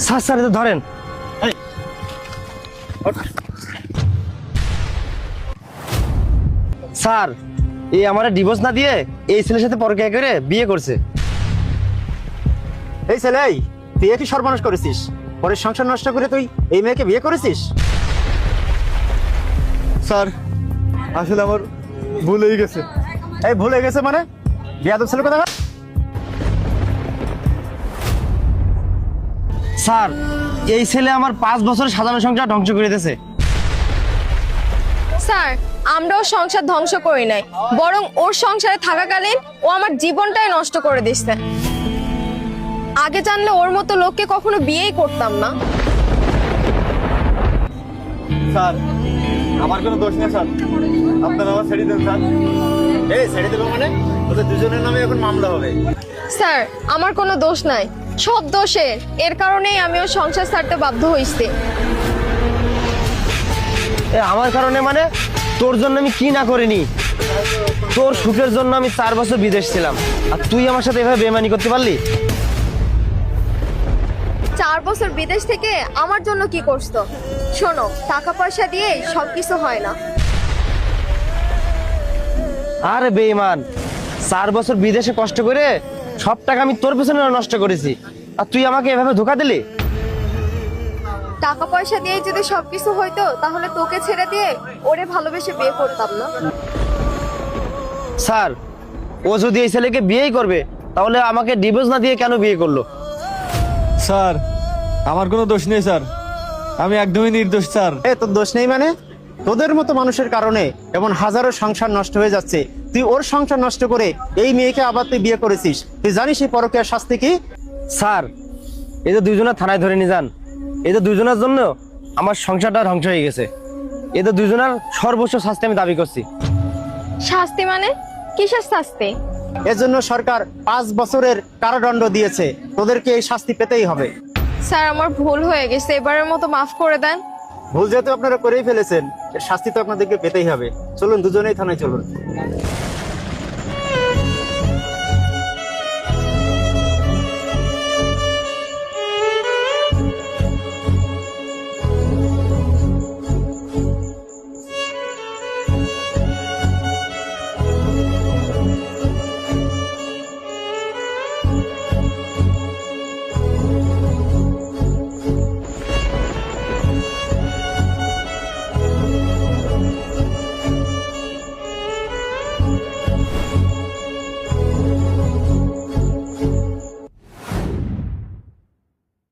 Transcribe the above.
Sir sir এটা ধরেন। Sir এই আমার ডিভোর্স না দিয়ে এই ছেলের সাথে পরকীয়া করে বিয়ে করছে। এই ছেলে, তুই একই সর্বনাশ করেছিস, পরে সংসার নষ্ট করে তুই এই মেয়েকে বিয়ে করেছিস। স্যার আসলে আমার ভুল হয়ে গেছে। এই ভুলে গেছে মানে? বিয়াদব ছেলে কথা। স্যার এই ছেলে আমার 5 বছরের সাজানো সংসার ধ্বংস করে দিয়েছে। স্যার আমরাও সংসার ধ্বংস করি নাই, বরং ওর সংসারে থাকাকালীন ও আমার জীবনটাই নষ্ট করে দিচ্ছে। আগে জানলে ওর মতো লোককে কখনো বিয়েই করতাম না। স্যার আমার কোনো দোষ নেই স্যার, আপনারা আমার ছেড়ে দেন স্যার। এই ছেড়ে দেবো মানে? ওদের দুজনের নামে এখন মামলা হবে। স্যার আমার কোনো দোষ নাই, সব দোষের। এর কারণেই আমি ওর সংসার ছাড়তে বাধ্য হইছি। আমার কারণে মানে? তোর জন্য আমি কি না করিনি? তোর সুখের জন্য আমি 4 বছর বিদেশ ছিলাম, আর তুই আমার সাথে এভাবে বেমানি করতে পারলি? 4 বছর বিদেশ থেকে আমার জন্য কি করছো? শোনো, টাকা পয়সা দিয়ে সবকিছু হয় না। আরে বেঈমান, 4 বছর বিদেশে কষ্ট করে সব টাকা আমি তোর পেছনে নষ্ট করেছি, আর তুই আমাকে এভাবে ধোকা দিলি? টাকা পয়সা দিয়ে যদি সবকিছু হইতো তাহলে তোকে ছেড়ে দিয়ে ওরে ভালোবেসে বিয়ে করতাম না। স্যার ও যদি এই ছেলেকে বিয়েই করবে তাহলে আমাকে ডিভোর্স না দিয়ে কেন বিয়ে করলো? স্যার আমার কোনো দোষ নেই স্যার, আমি একদমই নির্দোষ স্যার। তোর দোষ নেই মানে? তোদের মতো মানুষের কারণে এমন হাজারো সংসার নষ্ট হয়ে যাচ্ছে। তুই ওর সংসার নষ্ট করে এই মেয়েকে আবার তুই বিয়ে করেছিস। তুই জানিস এই পরকীয়ার শাস্তি কি? স্যার এদের দুজনের থানায় ধরে নিয়ে যান। এদের দুজনের জন্য আমার সংসারটা ধ্বংস হয়ে গেছে। এদের দুজনের সর্বোচ্চ শাস্তি আমি দাবি করছি। শাস্তি মানে? কিসের শাস্তি? এজন্য সরকার 5 বছরের কারাদণ্ড দিয়েছে। তোদেরকে এই শাস্তি পেতেই হবে। স্যার আমার ভুল হয়ে গেছে, এবারের মতো মাফ করে দেন। ভুল যেহেতু আপনারা করেই ফেলেছেন, এর শাস্তি তো আপনাদেরকে পেতেই হবে। চলুন দুজনেই থানায় চলুন।